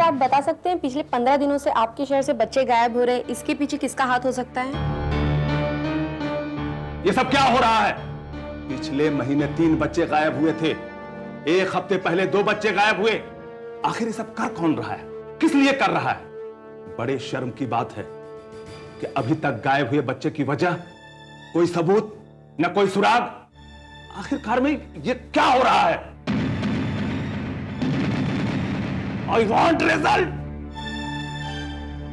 Sir आप बता सकते हैं पिछले 15 दिनों से आपके शहर से बच्चे गायब हो रहे हैं, इसके पीछे किसका हाथ हो सकता है? ये सब क्या हो रहा है? पिछले महीने 3 बच्चे गायब हुए थे, 1 हफ्ते पहले 2 बच्चे गायब हुए। आखिर ये सब कर कौन रहा है, किस लिए कर रहा है? बड़े शर्म की बात है कि अभी तक गायब हुए बच्चे की वजह, कोई सबूत न कोई सुराग। आखिरकार में ये क्या हो रहा है? I want result.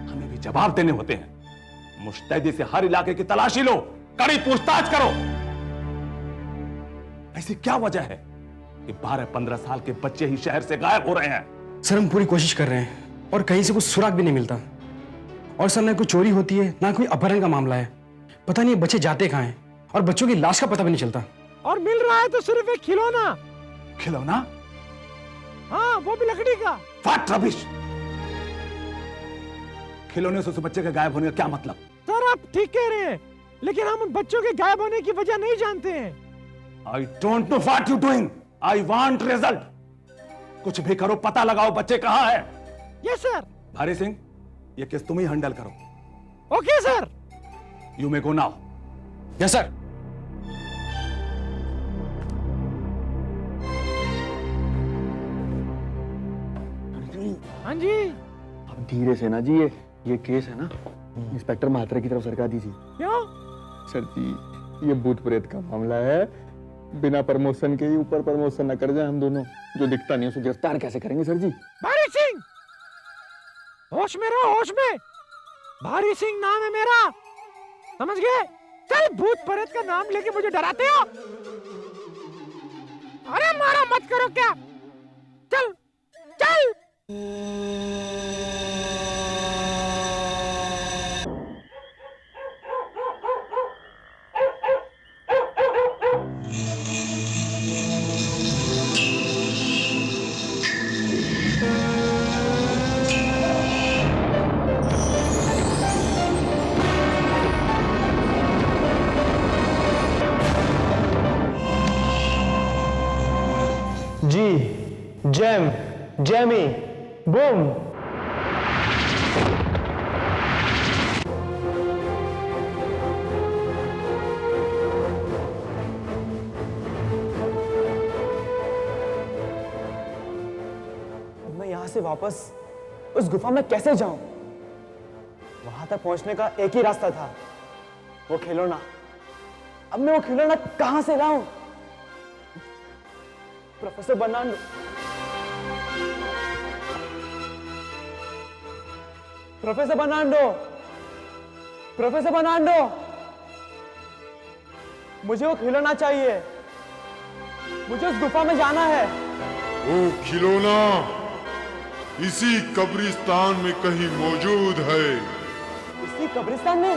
हमें भी जवाब देने होते हैं। मुस्तैदी से हर इलाके की तलाशी लो, कड़ी पूछताछ करो। ऐसी क्या वजह है कि 12-15 साल के बच्चे ही शहर से गायब हो रहे हैं? सर हम पूरी कोशिश कर रहे हैं और कहीं से कुछ सुराग भी नहीं मिलता। और सर ना कोई चोरी होती है ना कोई अपहरण का मामला है। पता नहीं बच्चे जाते कहाँ हैं और बच्चों की लाश का पता भी नहीं चलता। और मिल रहा है तो सिर्फ एक खिलौना। खिलौना? हाँ, वो भी लकड़ी का। What rubbish! खिलौने से उस बच्चे के गायब होने का क्या मतलब? सर आप ठीक कह रहे हैं, लेकिन हम उन बच्चों के गायब होने की वजह नहीं जानते हैं। I don't know what you're doing. I want result. कुछ भी करो, पता लगाओ बच्चे कहाँ हैं। Yes sir. भारी सिंह, ये केस तुम ही हैंडल करो। Okay sir. You may go now. Yes sir. हाँ जी। अब धीरे से ना जी, ये केस है ना इंस्पेक्टर महात्रा की तरफ सरका दीजिए। क्यों? सर जी ये भूत प्रेत का मामला है, बिना प्रमोशन के ही ऊपर प्रमोशन न कर जाए हम दोनों। जो दिखता नहीं उसे गिरफ्तार कैसे करेंगे सर जी? भारी सिंह, होश में रहो, होश में। भारी सिंह नाम है मेरा, समझ गए? चल भूत प्रेत का नाम लेके मुझे डराते हो? अरे मारा मत करो क्या? चल चल। जी, जैम, जैमी, बूम। मैं यहां से वापस उस गुफा में कैसे जाऊं? वहां तक पहुंचने का एक ही रास्ता था, वो खिलौना। अब मैं वो खिलौना कहां से लाऊं? Professor Bernardo, professor Bernardo, professor Bernardo, मुझे वो खिलौना चाहिए। मुझे उस गुफा में जाना है। वो खिलौना इसी कब्रिस्तान में कहीं मौजूद है। इसी कब्रिस्तान में?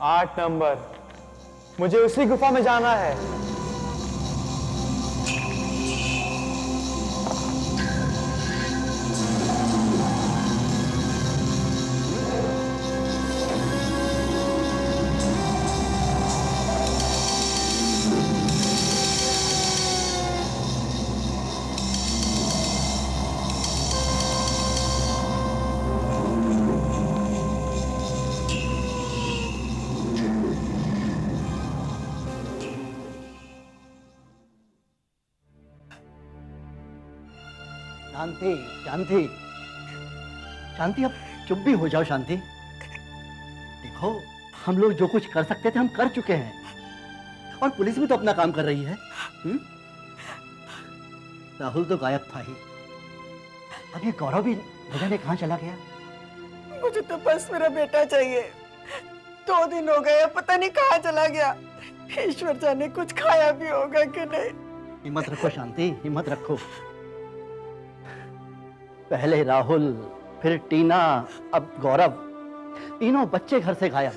8 नंबर। मुझे उसी गुफा में जाना है। शांति शांति शांति, अब चुप भी हो जाओ शांति। देखो, हम लोग जो कुछ कर सकते थे हम कर चुके हैं, और पुलिस भी तो अपना काम कर रही है। राहुल तो गायब था ही, अब ये गौरव भी न जाने कहाँ चला गया। मुझे तो बस मेरा बेटा चाहिए। 2 दिन हो गए, पता नहीं कहाँ चला गया। ईश्वर जाने कुछ खाया भी होगा कि नहीं। हिम्मत रखो शांति, हिम्मत रखो। पहले राहुल, फिर टीना, अब गौरव, तीनों बच्चे घर से गायब।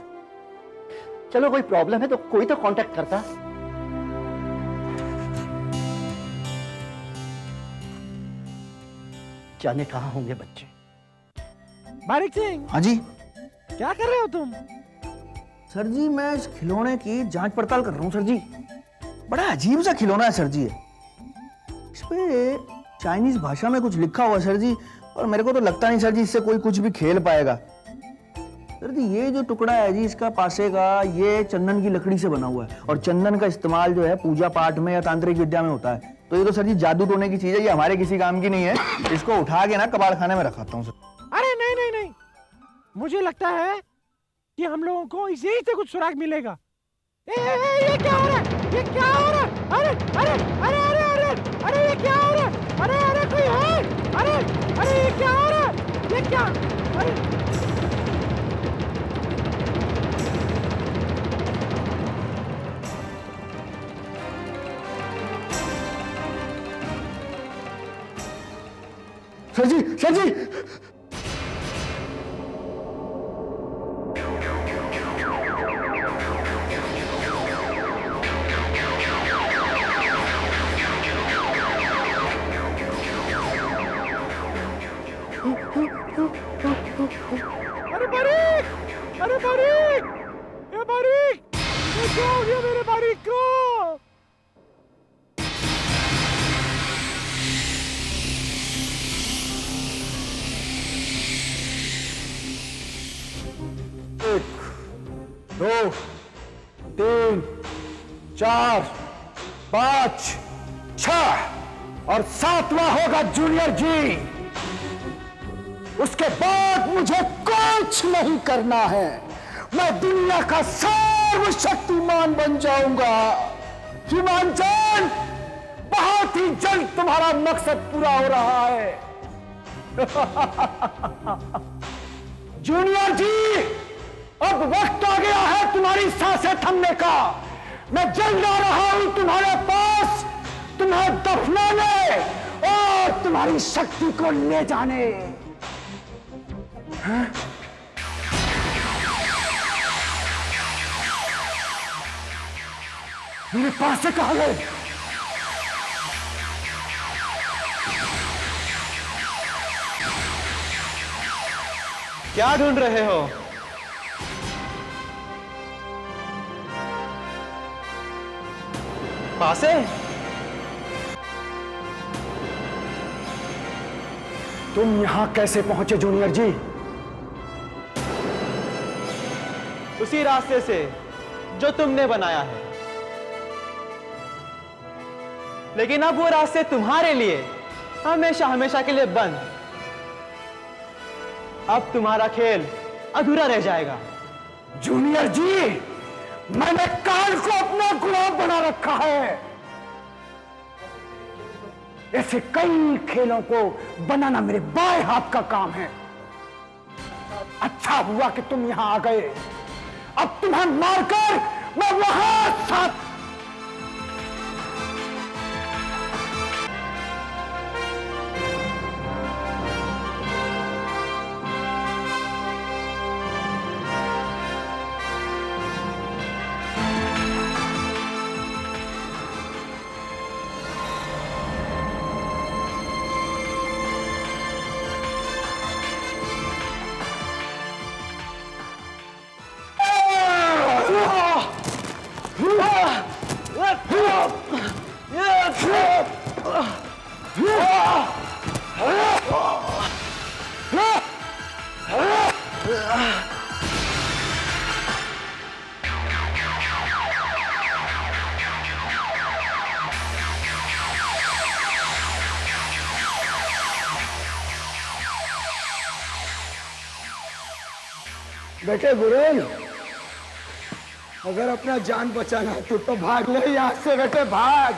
चलो कोई प्रॉब्लम है तो कोई तो कांटेक्ट करता। जाने कहाँ होंगे बच्चे। बारिक सिंह, हाँ जी क्या कर रहे हो तुम? सर जी, मैं इस खिलौने की जांच पड़ताल कर रहा हूँ सर जी। बड़ा अजीब सा खिलौना है सर जी। इस पे चाइनीज भाषा में कुछ लिखा हुआ है सर जी, और मेरे को तो लगता नहीं सर जी इससे कोई कुछ भी खेल पाएगा। सर जी, ये जो टुकड़ा है जी इसका पासे का, ये चंदन की लकड़ी से बना हुआ है, और चंदन का इस्तेमाल जो है पूजा पाठ में या तांत्रिक विद्या में होता है। तो ये तो सर जी जादू टोने की चीज है, ये हमारे किसी काम की नहीं है। इसको उठा के ना कबाड़ खाने में रखाता हूँ सर। अरे नहीं नहीं नहीं, मुझे लगता है कि हम लोगों को इसी से कुछ सुराग मिलेगा। ये क्या हो रहा है? ये क्या हो रहा है? अरे अरे अरे अरे अरे अरे ये क्या हो रहा है? अरे अरे कोई है? अरे अरे ये क्या हो रहा है? ये क्या? अरे सर जी, सर जी, अरे बारीक! अरे बारीक! ये बारीक! ये क्या हो गया मेरे बारीक को? एक, 2, 3, 4, 5, 6 और 7वां होगा जूनियर जी। उसके बाद मुझे कुछ नहीं करना है। मैं दुनिया का सर्वशक्तिमान बन जाऊंगा। हिमांचल, बहुत ही जल्द तुम्हारा मकसद पूरा हो रहा है। जूनियर जी, अब वक्त आ गया है तुम्हारी सांसें थमने का। मैं जल्द आ रहा हूं तुम्हारे पास, तुम्हें दफनाने और तुम्हारी शक्ति को ले जाने। हाँ? मेरे पास से कहां गए? क्या ढूंढ रहे हो? पासे? तुम यहां कैसे पहुंचे जूनियर जी? उसी रास्ते से जो तुमने बनाया है, लेकिन अब वो रास्ते तुम्हारे लिए हमेशा हमेशा के लिए बंद। अब तुम्हारा खेल अधूरा रह जाएगा। जूनियर जी, मैंने काल को अपना गुलाम बना रखा है। ऐसे कई खेलों को बनाना मेरे बाएं हाथ का काम है। अच्छा हुआ कि तुम यहां आ गए। अब तुम्हें मारकर मैं वहां साथ बेटे गुरेल, अगर अपना जान बचाना है तो भाग ले यहां से बेटे, भाग।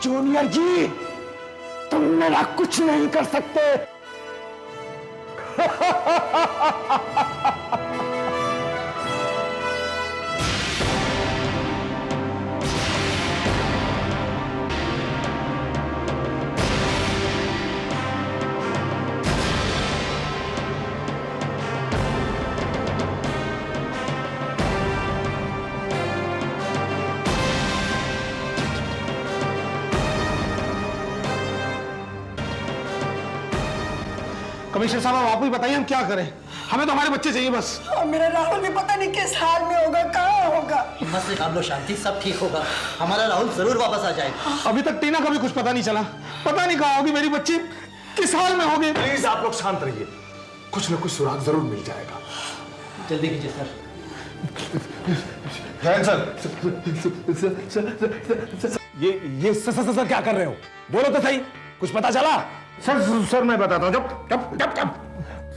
जूनियर जी, तुम मेरा कुछ नहीं कर सकते। कमिश्नर साहब आप ही बताइए हम क्या करें, हमें तो हमारे बच्चे चाहिए बस। और मेरा राहुल भी पता नहीं किस हाल में होगा, कहाँ होगा। हिम्मत से काम लो शांति, सब ठीक होगा। हमारा राहुल जरूर वापस आ जाएगा। अभी तक टीना का भी कुछ पता नहीं चला, पता नहीं कहाँ होगी मेरी बच्ची, किस हाल में होगी। प्लीज आप लोग शांत रहिए, कुछ न कुछ सुराग जरूर मिल जाएगा। जल्दी कीजिए सर। ये सर क्या कर रहे हो? बोलो तो सही, कुछ पता चला? सर मैं बताता हूँ। जब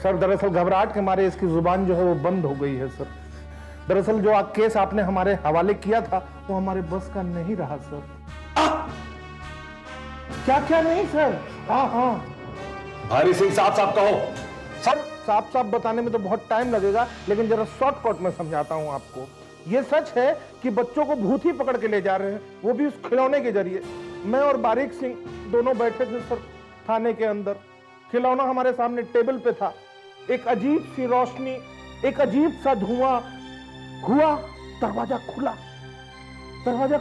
सर दरअसल घबराहट के मारे इसकी जुबान जो है वो बंद हो गई है सर। दरअसल जो केस आपने हमारे हवाले किया था वो हमारे बस का नहीं रहा सर। क्या नहीं सर? हाँ भारी सिंह साफ साफ कहो। सर साफ बताने में तो बहुत टाइम लगेगा, लेकिन जरा शॉर्टकट में समझाता हूँ आपको। ये सच है कि बच्चों को भूत ही पकड़ के ले जा रहे हैं, वो भी उस खिलौने के जरिए। मैं और बारीक सिंह दोनों बैठे थे सर थाने के अंदर, खिलौना हमारे सामने टेबल पे था। एक अजीब सी रोशनी, एक अजीब सा धुआं हुआ, दरवाजा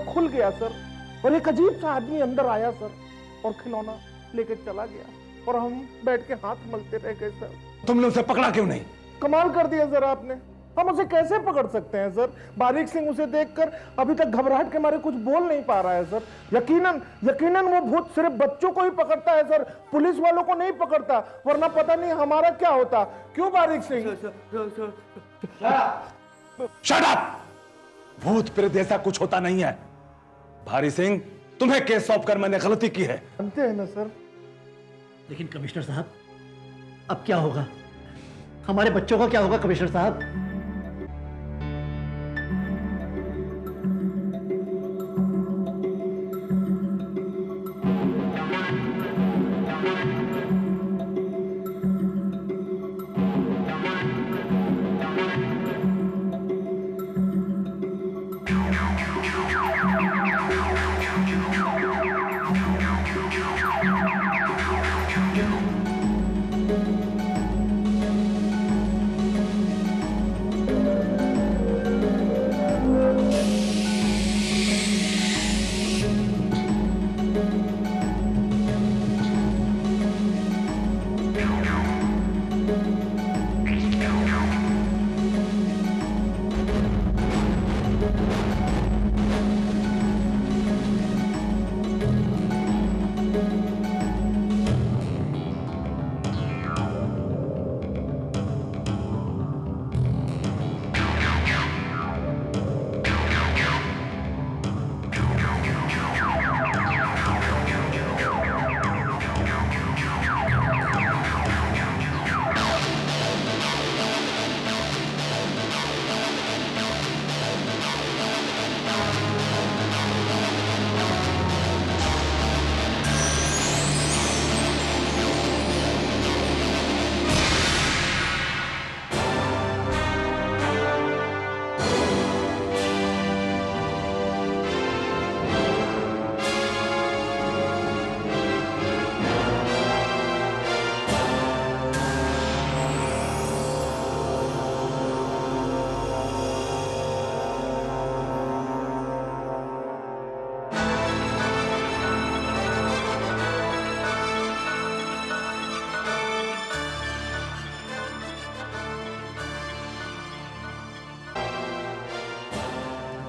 खुल गया सर, और एक अजीब सा आदमी अंदर आया सर और खिलौना लेके चला गया, और हम बैठ के हाथ मलते रह गए सर। तुमने उसे पकड़ा क्यों नहीं? कमाल कर दिया सर आपने, हम उसे कैसे पकड़ सकते हैं सर? बारीक सिंह उसे देखकर अभी तक घबराहट के मारे कुछ बोल नहीं पा रहा है सर। यकीनन वो भूत सिर्फ बच्चों को ही पकड़ता है सर, पुलिस वालों को नहीं पकड़ता, वरना पता नहीं हमारा क्या होता। क्यों बारीक सिंह? Shut up! भूत प्रेत ऐसा कुछ होता नहीं है। भारी सिंह, तुम्हें केस सौंपकर मैंने गलती की है। जानते हैं ना सर। लेकिन कमिश्नर साहब अब क्या होगा, हमारे बच्चों का क्या होगा कमिश्नर साहब?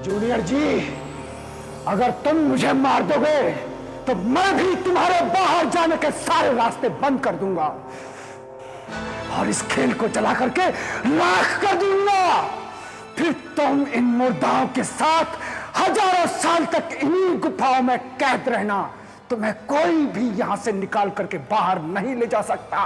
जूनियर जी, अगर तुम मुझे मार दोगे तो मैं भी तुम्हारे बाहर जाने के सारे रास्ते बंद कर दूंगा और इस खेल को चला करके राख कर दूंगा। फिर तुम इन मुर्दाओं के साथ हजारों साल तक इन्हीं गुफाओं में कैद रहना। तुम्हें कोई भी यहां से निकाल करके बाहर नहीं ले जा सकता।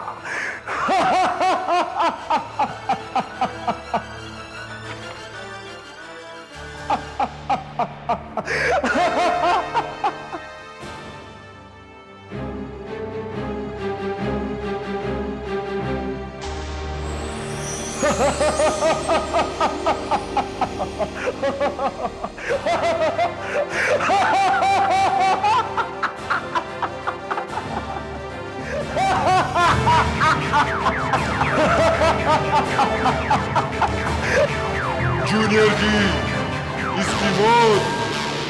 जूनियर जी, इसकी मौत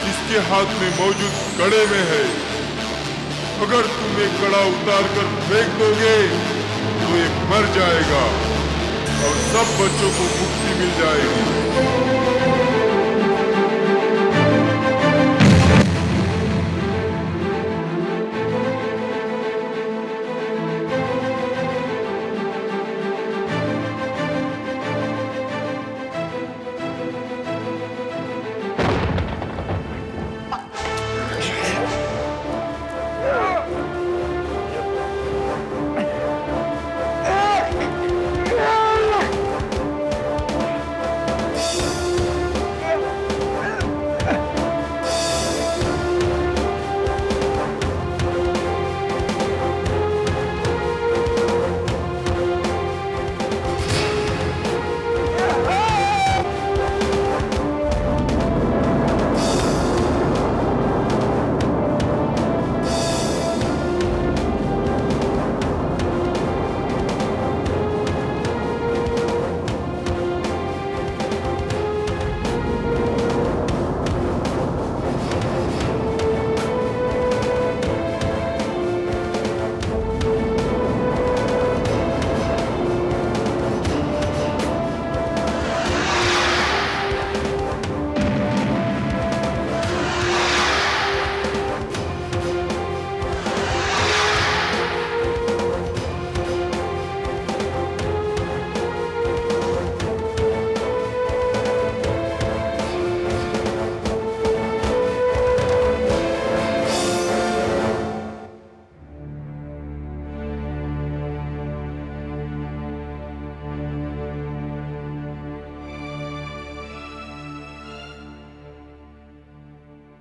इसके हाथ में मौजूद कड़े में है। अगर तुम एक कड़ा उतार कर फेंक दोगे तो ये मर जाएगा और सब बच्चों को मुक्ति मिल जाएगी।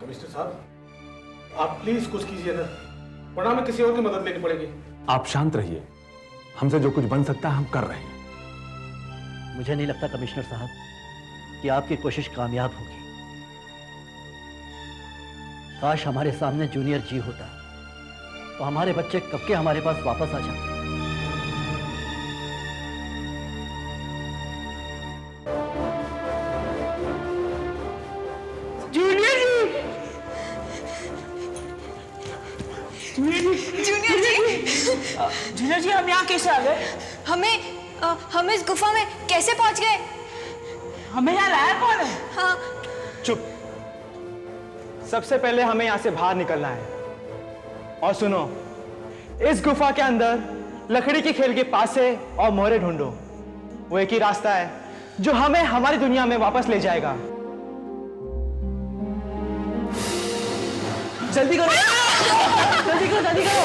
कमिश्नर साहब, आप प्लीज कुछ कीजिए ना, वरना हमें किसी और की मदद लेनी पड़ेगी। आप शांत रहिए, हमसे जो कुछ बन सकता है हम कर रहे हैं। मुझे नहीं लगता कमिश्नर साहब कि आपकी कोशिश कामयाब होगी। काश हमारे सामने जूनियर जी होता तो हमारे बच्चे कब के हमारे पास वापस आ जाते। जूनियर जी, हम यहाँ कैसे आ गए? हम इस गुफा में कैसे पहुंच गए? हमें यहाँ लाया कौन है? हाँ। चुप। सबसे पहले हमें यहाँ से बाहर निकलना है। और सुनो, इस गुफा के अंदर लकड़ी की खेल के पासे और मोहरे ढूंढो। वो एक ही रास्ता है जो हमें हमारी दुनिया में वापस ले जाएगा। जल्दी करो, जल्दी करो, जल्दी करो।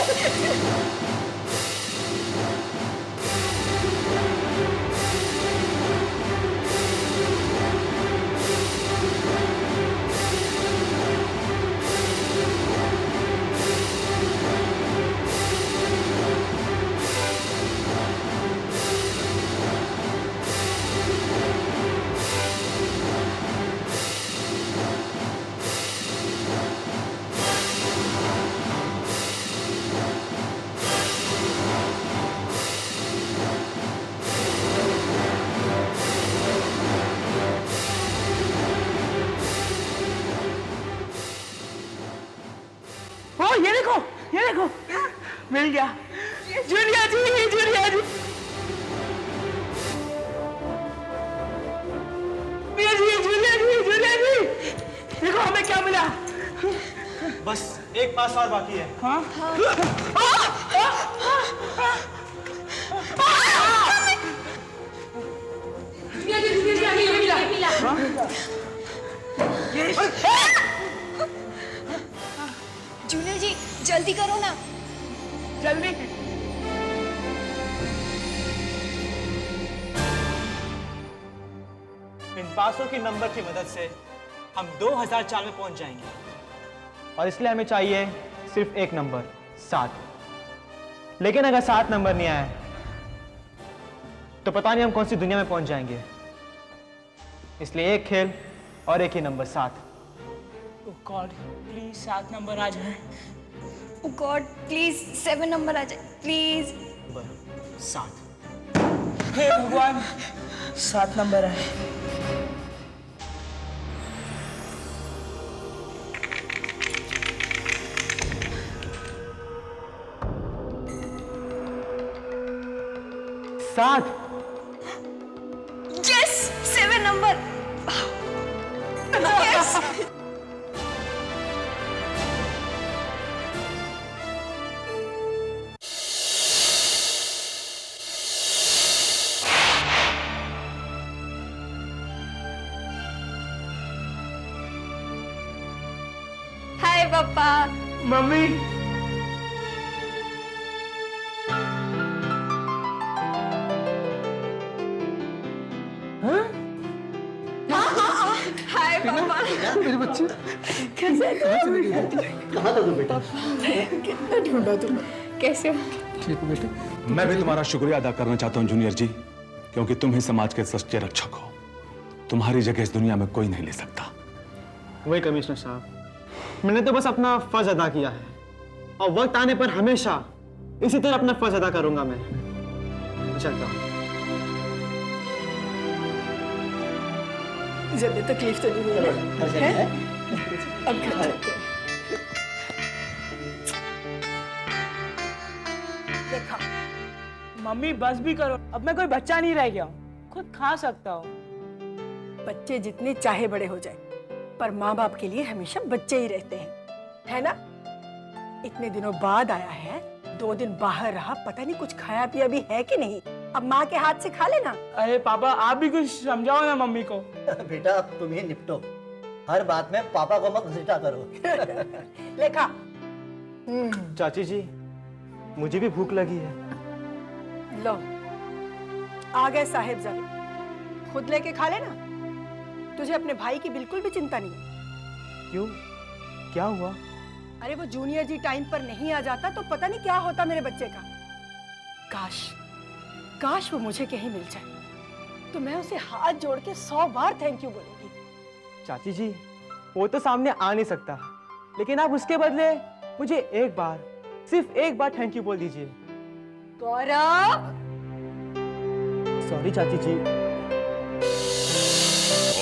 ये देखो, मिल गया। जूलिया जी, जूलिया जी, जूलिया जी, जूलिया जी, देखो हमें क्या मिला। बस एक पास और बाकी है। हाँ? जूनियर जी जल्दी करो ना। जल्दी। इन पासों की नंबर की मदद से हम 2004 में पहुंच जाएंगे और इसलिए हमें चाहिए सिर्फ एक नंबर 7। लेकिन अगर 7 नंबर नहीं आए तो पता नहीं हम कौन सी दुनिया में पहुंच जाएंगे। इसलिए एक खेल और एक ही number 7। Oh God, please 7 number आ जाए। ओ गॉड प्लीज 7 नंबर आ जाए प्लीज। 7। हे भगवान 7 नंबर है। Yes 7 number. यस। हाय पापा। मम्मी हाय पापा। मेरे बच्चे कैसे कहाँ था तू बेटा? कितना ढूंढा तुम? कैसे हो? ठीक हो बेटे? मैं भी तुम्हारा शुक्रिया अदा करना चाहता हूँ जूनियर जी, क्योंकि तुम ही समाज के सच्चे रक्षक हो। तुम्हारी जगह इस दुनिया में कोई नहीं ले सकता। वही कमिश्नर साहब, मैंने तो बस अपना फर्ज अदा किया है और वक्त आने पर हमेशा इसी तरह अपना फर्ज अदा करूंगा मैं। चलता हूँ। ज्यादा तकलीफ तो नहीं हुई है? अब घर चलते हैं। देखा मम्मी बस भी करो, अब मैं कोई बच्चा नहीं रह गया हूँ, खुद खा सकता हूँ। बच्चे जितने चाहे बड़े हो जाए पर माँ बाप के लिए हमेशा बच्चे ही रहते हैं, है ना? इतने दिनों बाद आया है, 2 दिन बाहर रहा, पता नहीं कुछ खाया पिया भी है कि नहीं। अब माँ के हाथ से खा लेना। अरे पापा आप भी कुछ समझाओ ना मम्मी को। बेटा अब तुम ही निपटो, हर बात में पापा को मत घसीटा करो। लेखा चाची जी मुझे भी भूख लगी है। लो आ गए साहिबजादे, खुद लेके खा लेना। तुझे अपने भाई की बिल्कुल भी चिंता नहीं है। क्यों, क्या हुआ? अरे वो जूनियर जी टाइम पर नहीं आ जाता तो पता नहीं क्या होता मेरे बच्चे का। काश काश वो मुझे कहीं मिल जाए तो मैं उसे हाथ जोड़ के 100 बार थैंक यू बोलूंगी। चाची जी वो तो सामने आ नहीं सकता, लेकिन आप उसके बदले मुझे एक बार, सिर्फ एक बार थैंक यू बोल दीजिए। गौरव। सॉरी चाची जी।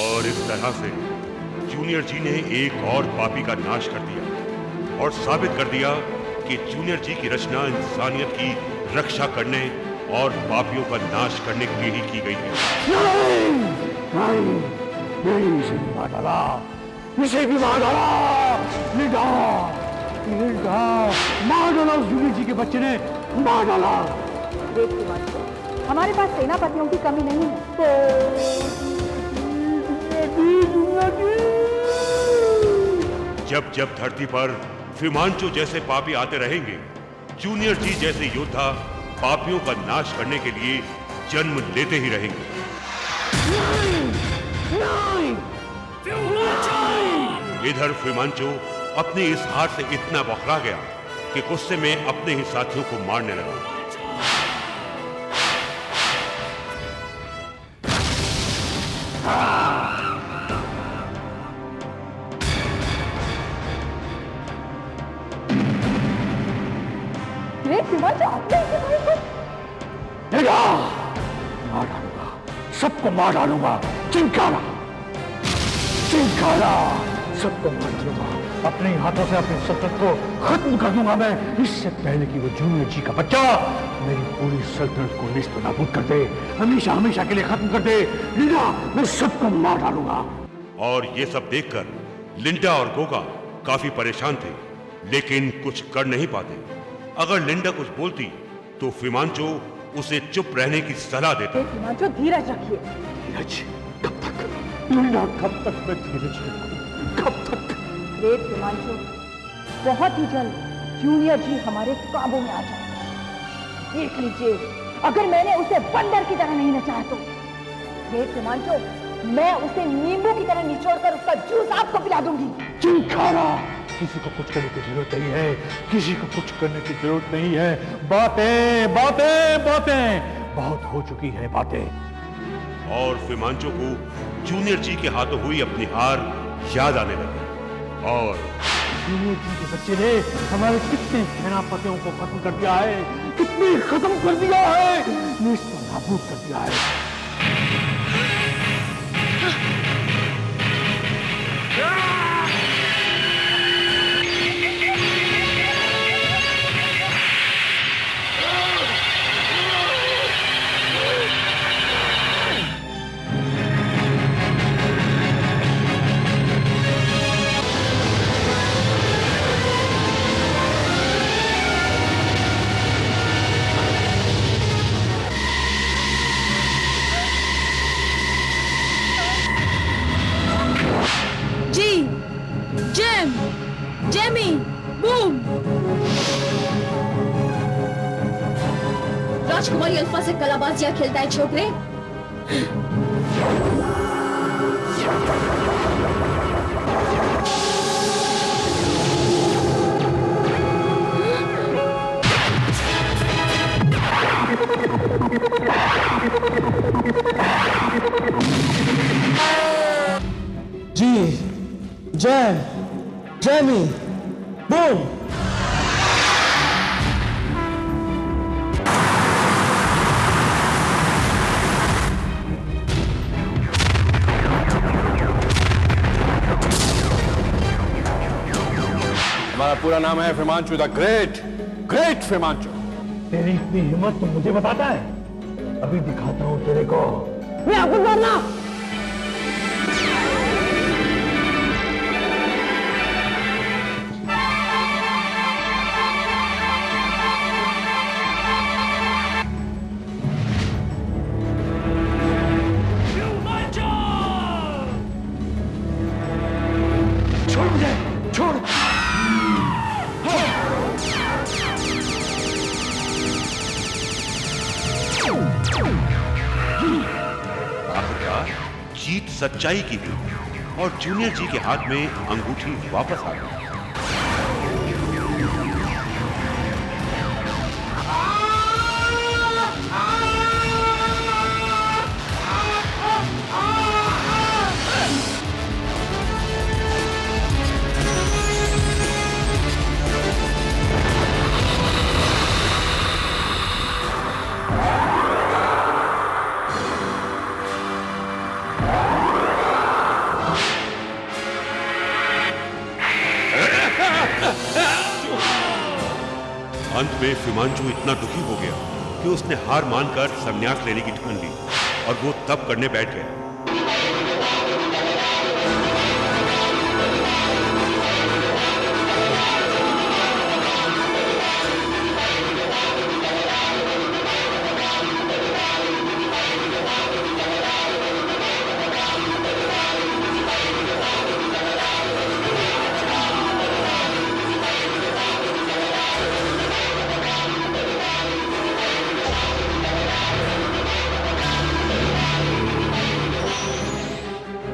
और इस तरह से जूनियर जी ने एक और पापी का नाश कर दिया और साबित कर दिया कि जूनियर जी की रचना इंसानियत की रक्षा करने और पापियों का नाश करने के लिए ही की गई है। नहीं, इसे भी मार डाला, इसे भी मार डाला, मार डाला उस जूनियर जी के बच्चे ने, मार डाला। देख कुमार, हमारे पास सेनापतियों की कमी नहीं है। जब जब धरती पर फिमांचो जैसे पापी आते रहेंगे, जूनियर जी जैसे योद्धा पापियों का नाश करने के लिए जन्म लेते ही रहेंगे। इधर फिमांचो अपनी इस हार से इतना बौखला गया कि गुस्से में अपने ही साथियों को मारने लगा। मार डालूंगा, सबको मार डालूंगा। चिंकारा, चिंकारा, सबको मार डालूंगा। अपने हाथों से अपने सल्तनत को खत्म कर दूंगा मैं, इससे पहले कि वो जूनियर जी का बच्चा मेरी पूरी सल्तनत को निस्त नाबूद कर दे, हमेशा हमेशा के लिए खत्म कर दे। लीला, मैं सबको मार डालूंगा। और ये सब देखकर लिंडा और गोगा काफी परेशान थे, लेकिन कुछ कर नहीं पाते। अगर लिंडा कुछ बोलती तो फिमांचो उसे चुप रहने की सलाह देता। फिमांचो धीरज रखिए। धीरज कब तक? लिंडा कब तक मैं धीरज रखूं? कब तक? ग्रेट फिमांचो, बहुत ही जल्द जूनियर जी हमारे काबू में आ जाएगा। देख लीजिए, अगर मैंने उसे बंदर की तरह नहीं नचाया तो ग्रेट फिमांचो, मैं उसे नींबू की तरह निचोड़कर उसका जूस आपको पिला दूंगी। चिंकारा, किसी को कुछ करने की जरूरत नहीं है, किसी को कुछ करने की जरूरत नहीं है। बातें बातें बातें बहुत हो चुकी है बातें। और फिमांचो को जूनियर जी के हाथों हुई अपनी हार याद आने लगी। और जूनियर जी के बच्चे ने हमारे कितने सेनापतियों को खत्म कर दिया है, कितने खत्म कर दिया है, नेस्त नाबूद कर दिया है। Jamie, boom! राजकुमारी अल्फा से कलाबाजियां खेलता है छोकरे। जी, जैम, जेमी, बूम! हमारा पूरा नाम है फिमांचो द ग्रेट, ग्रेट फिमांचो। तेरी इतनी हिम्मत तो मुझे बताता है, अभी दिखाता हूं तेरे को। मैं आपको मारना। जीत सच्चाई की हुई और जूनियर जी के हाथ में अंगूठी वापस आ गई। अंत में फिमांचो इतना दुखी हो गया कि उसने हार मानकर संन्यास लेने की ठान ली और वो तप करने बैठ गया।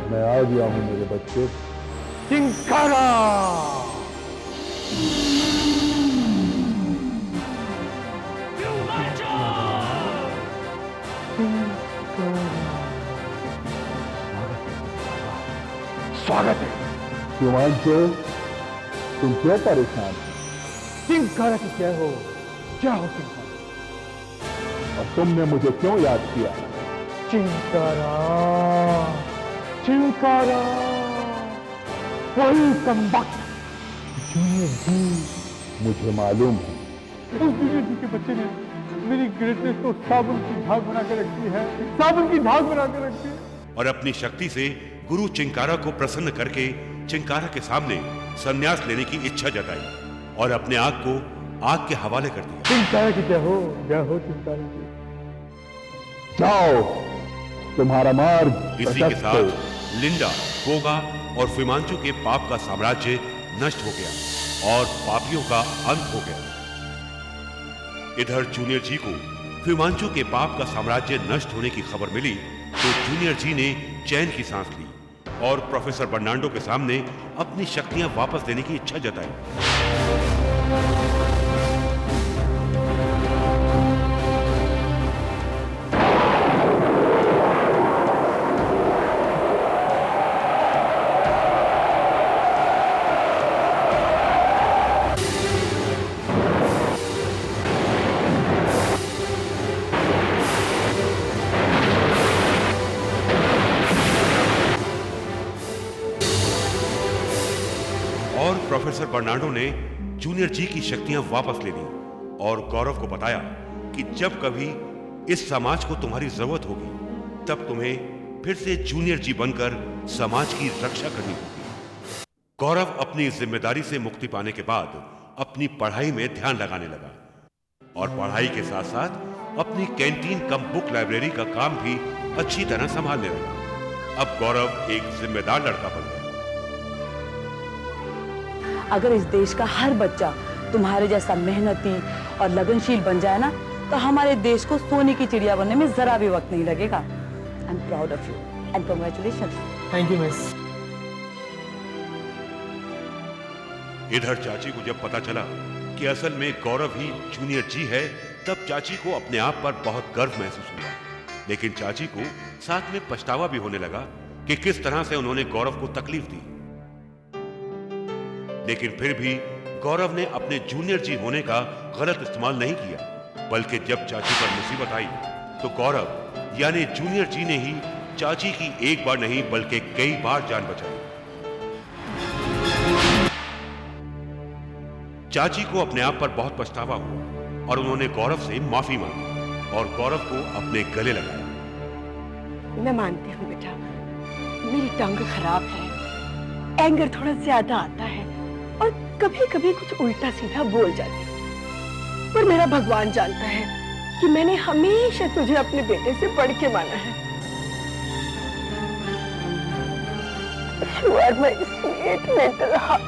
मैं आ गया हूं मेरे बच्चे। चिंकारा! स्वागत है। फिमांचो, तुम क्यों परेशान? चिंकारा की क्या हो? क्या हो चिंकारा? और तुमने मुझे क्यों याद किया? चिंकारा, चिंकारा, वही कमबख्त जूनियर जी, मुझे मालूम है। उस जूनियर जी के बच्चे ने मेरी ग्रेटनेस को साबुन की झाग बना के रखी है, साबुन की झाग बना के रखी है। और अपनी शक्ति से गुरु चिंकारा को प्रसन्न करके चिंकारा के सामने संन्यास लेने की इच्छा जताई। और अपने आग को आग के हवाले कर दिया। चिंता की क्या हो चिंता की। जाओ, तुम्हारा मार्ग इसी के साथ लिंडा, गोगा और फिमांचू के पाप का साम्राज्य नष्ट हो गया और पापियों का अंत हो गया। इधर जूनियर जी को फिमांचू के पाप का साम्राज्य नष्ट होने की खबर मिली तो जूनियर जी ने चैन की सांस ली और प्रोफेसर बर्नांडो के सामने अपनी शक्तियां वापस लेने की इच्छा जताई। प्रोफेसर बर्नार्डो ने जूनियर जी की शक्तियां वापस ले ली और गौरव को बताया कि जब कभी इस समाज को तुम्हारी जरूरत होगी तब तुम्हें फिर से जूनियर जी बनकर समाज की रक्षा करनी होगी। गौरव अपनी जिम्मेदारी से मुक्ति पाने के बाद अपनी पढ़ाई में ध्यान लगाने लगा और पढ़ाई के साथ साथ अपनी कैंटीन कम बुक लाइब्रेरी का काम भी अच्छी तरह संभालने लगा। अब गौरव एक जिम्मेदार लड़का बन गया। अगर इस देश का हर बच्चा तुम्हारे जैसा मेहनती और लगनशील बन जाए ना तो हमारे देश को सोने की चिड़िया बनने में जरा भी वक्त नहीं लगेगा। I am proud of you and congratulations. Thank you miss. इधर चाची को जब पता चला कि असल में गौरव ही जूनियर जी है तब चाची को अपने आप पर बहुत गर्व महसूस हुआ, लेकिन चाची को साथ में पछतावा भी होने लगा कि किस तरह से उन्होंने गौरव को तकलीफ दी। लेकिन फिर भी गौरव ने अपने जूनियर जी होने का गलत इस्तेमाल नहीं किया, बल्कि जब चाची पर मुसीबत आई तो गौरव यानी जूनियर जी ने ही चाची की एक बार नहीं बल्कि कई बार जान बचाई। चाची को अपने आप पर बहुत पछतावा हुआ और उन्होंने गौरव से माफी मांगी और गौरव को अपने गले लगाया। मैं मानती हूँ बेटा, मेरी टंग खराब है, एंगर थोड़ा ज्यादा आता है और कभी कभी कुछ उल्टा सीधा बोल जाती हूँ, पर मेरा भगवान जानता है कि मैंने हमेशा तुझे अपने बेटे से बढ़ के माना है। You are my sweet little heart.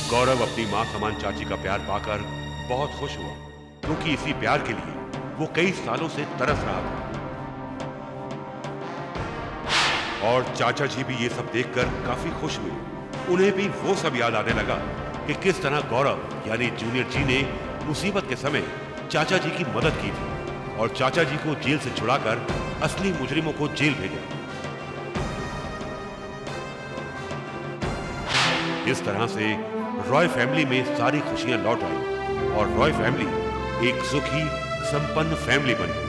गौरव अपनी मां समान चाची का प्यार पाकर बहुत खुश हुआ, क्योंकि इसी प्यार के लिए वो कई सालों से तरस रहा था। और चाचा जी भी ये सब देखकर काफी खुश हुए। उन्हें भी वो सब याद आने लगा कि किस तरह गौरव यानी जूनियर जी ने मुसीबत के समय चाचा जी की मदद की थी और चाचा जी को जेल से छुड़ाकर असली मुजरिमों को जेल भेजा। इस तरह से रॉय फैमिली में सारी खुशियां लौट आई और रॉय फैमिली एक सुखी संपन्न फैमिली बन गई।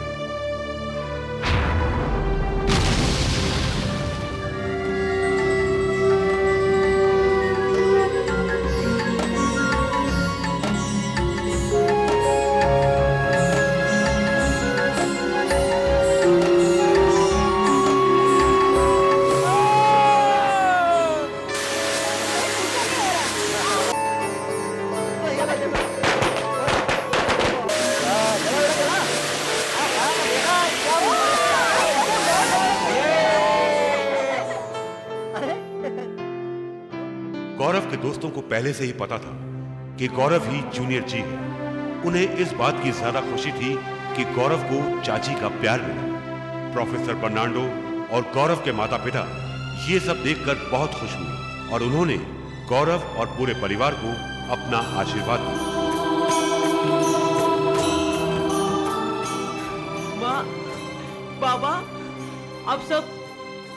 गौरव के दोस्तों को पहले से ही पता था कि गौरव ही जूनियर जी है। उन्हें इस बात की ज्यादा खुशी थी कि गौरव को चाची का प्यार मिला। प्रोफेसर बर्नार्डो और गौरव के माता पिता ये सब देखकर बहुत खुश हुए और उन्होंने गौरव और पूरे परिवार को अपना आशीर्वाद दिया। माँ, बाबा, आप सब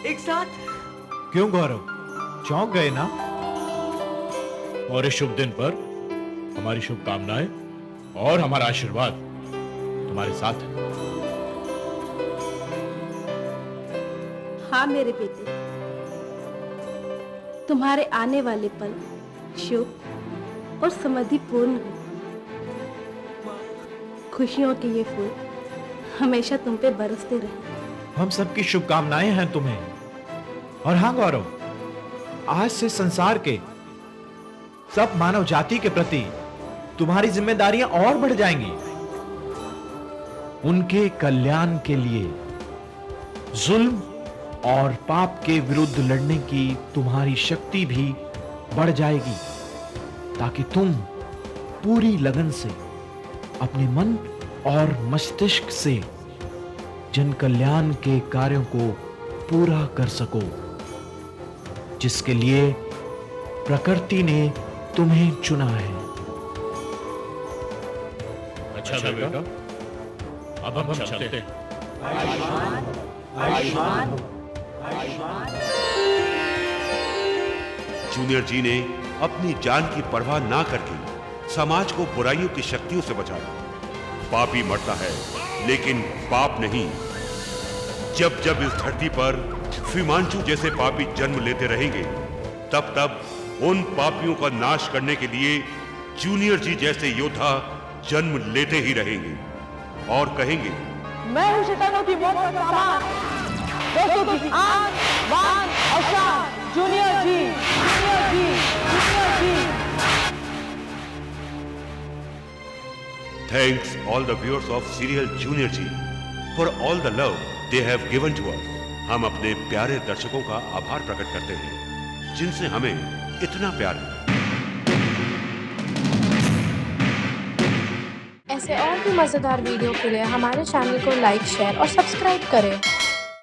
एक साथ? क्यों गौरव, चौंक गए ना? और इस शुभ दिन पर हमारी शुभकामनाएं और हमारा आशीर्वाद तुम्हारे साथ है। हाँ मेरे बेटे, तुम्हारे आने वाले पल शुभ और समृद्धिपूर्ण हो। खुशियों के ये फूल हमेशा तुम पे बरसते रहे। हम सबकी शुभकामनाएं हैं तुम्हें। और हाँ गौरव, आज से संसार के सब मानव जाति के प्रति तुम्हारी जिम्मेदारियां और बढ़ जाएंगी। उनके कल्याण के लिए जुल्म और पाप के विरुद्ध लड़ने की तुम्हारी शक्ति भी बढ़ जाएगी, ताकि तुम पूरी लगन से अपने मन और मस्तिष्क से जन कल्याण के कार्यों को पूरा कर सको, जिसके लिए प्रकृति ने तुम्हें चुना है। अच्छा बेटा, अब हम चलते हैं। जूनियर जी ने अपनी जान की परवाह ना करके समाज को बुराइयों की शक्तियों से बचाया। पापी मरता है लेकिन पाप नहीं। जब जब इस धरती पर फीमांचू जैसे पापी जन्म लेते रहेंगे, तब तब उन पापियों का नाश करने के लिए जूनियर जी जैसे योद्धा जन्म लेते ही रहेंगे और कहेंगे, मैं हूँ शैतानों की मौत का सामान, दोस्तों की आन, बान और शान, junior ji, junior ji, junior ji. Thanks all the viewers of serial Junior G for all the love they have given to us. हम अपने प्यारे दर्शकों का आभार प्रकट करते हैं, जिनसे हमें इतना प्यार है। ऐसे और भी मजेदार वीडियो के लिए हमारे चैनल को लाइक, शेयर और सब्सक्राइब करें।